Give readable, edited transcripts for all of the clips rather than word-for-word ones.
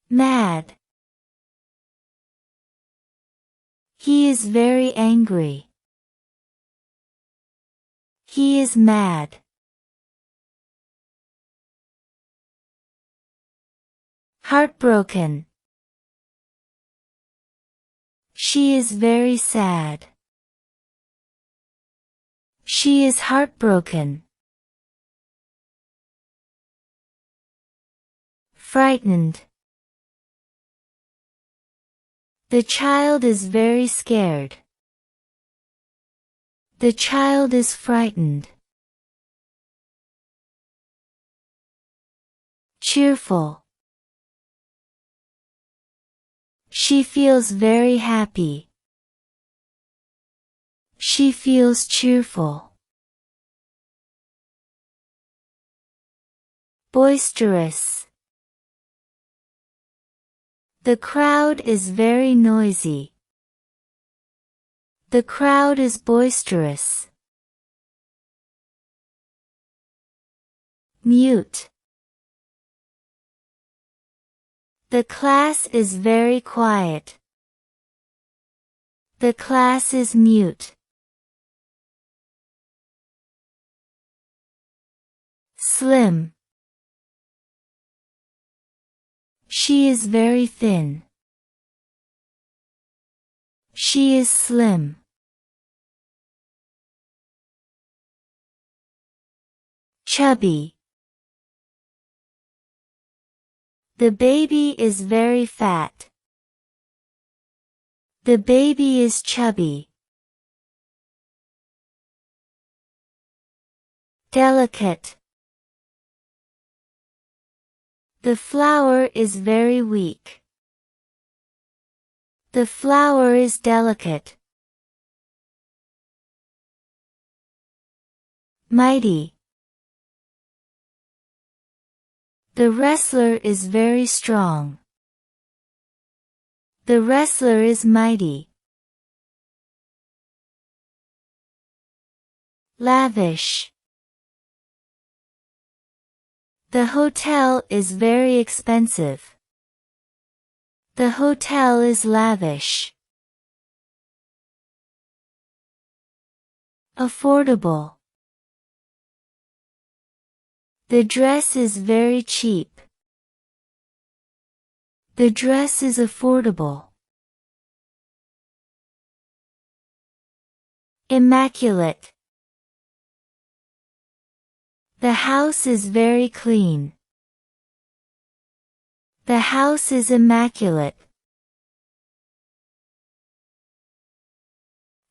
Mad. He is very angry. He is mad. Heartbroken. She is very sad. She is heartbroken. Frightened. The child is very scared. The child is frightened. Cheerful. She feels very happy. She feels cheerful. Boisterous. The crowd is very noisy. The crowd is boisterous. Mute. The class is very quiet. The class is mute. Slim. She is very thin. She is slim. Chubby. The baby is very fat. The baby is chubby. Delicate. The flower is very weak. The flower is delicate. Mighty. The wrestler is very strong. The wrestler is mighty. Lavish. The hotel is very expensive. The hotel is lavish. Affordable. The dress is very cheap. The dress is affordable. Immaculate. The house is very clean. The house is immaculate.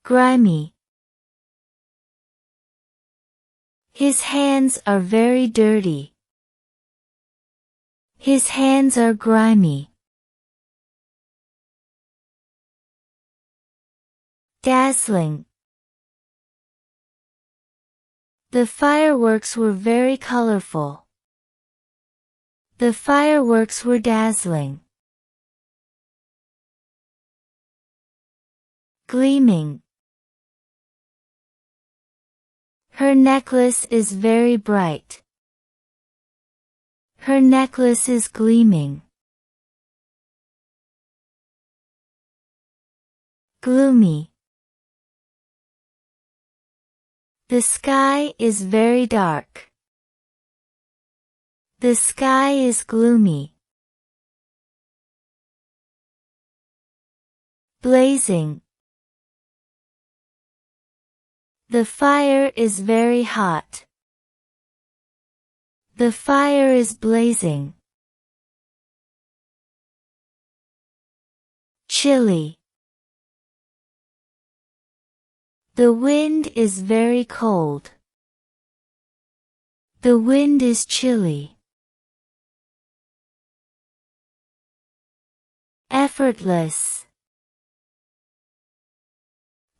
Grimy. His hands are very dirty. His hands are grimy. Dazzling. The fireworks were very colorful. The fireworks were dazzling. Gleaming. Her necklace is very bright. Her necklace is gleaming. Gloomy. The sky is very dark. The sky is gloomy. Blazing. The fire is very hot. The fire is blazing. Chilly. The wind is very cold. The wind is chilly. Effortless.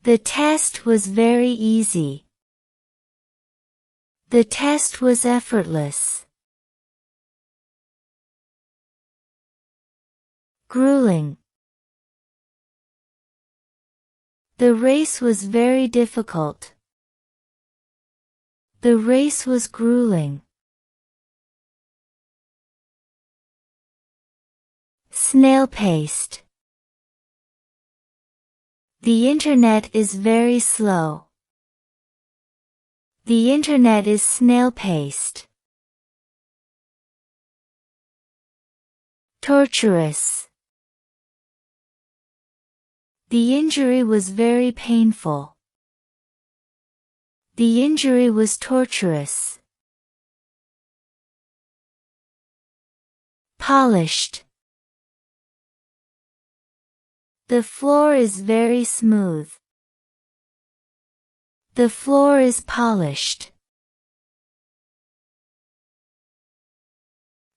The test was very easy. The test was effortless. Grueling. The race was very difficult. The race was grueling. Snail paste. The internet is very slow. The internet is snail paste. Torturous. The injury was very painful. The injury was torturous. Polished. The floor is very smooth. The floor is polished.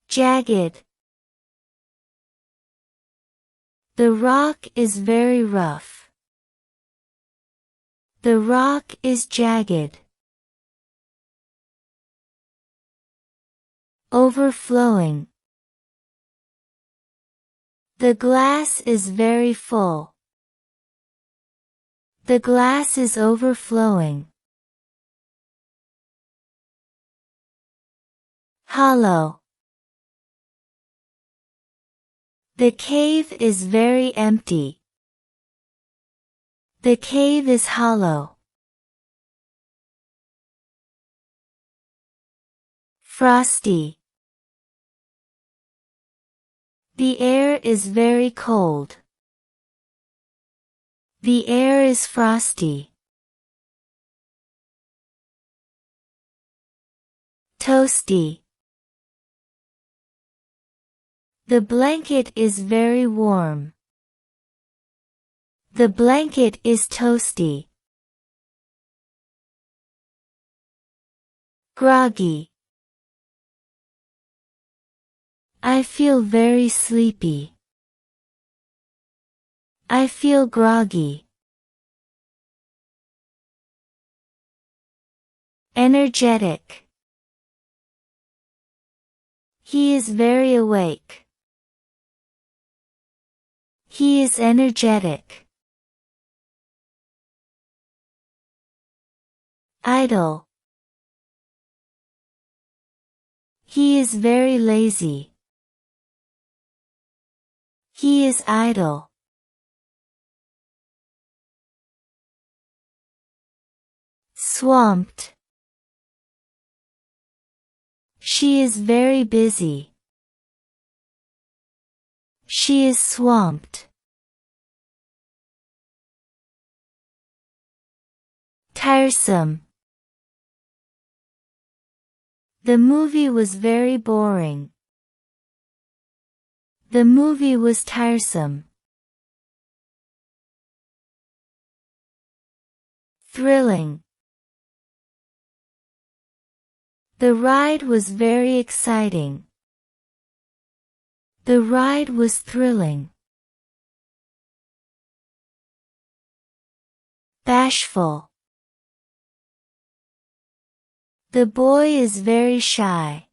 Jagged. The rock is very rough. The rock is jagged. Overflowing. The glass is very full. The glass is overflowing. Hollow. The cave is very empty. The cave is hollow. Frosty. The air is very cold. The air is frosty. Toasty. The blanket is very warm. The blanket is toasty. Groggy. I feel very sleepy. I feel groggy. Energetic. He is very awake. He is energetic. Idle. He is very lazy. He is idle. Swamped. She is very busy. She is swamped. Tiresome. The movie was very boring. The movie was tiresome. Thrilling. The ride was very exciting. The ride was thrilling. Bashful. The boy is very shy.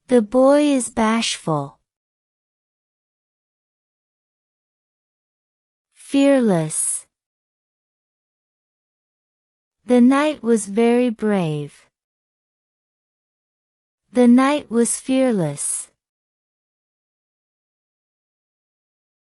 The boy is bashful. Fearless. The knight was very brave. The knight was fearless.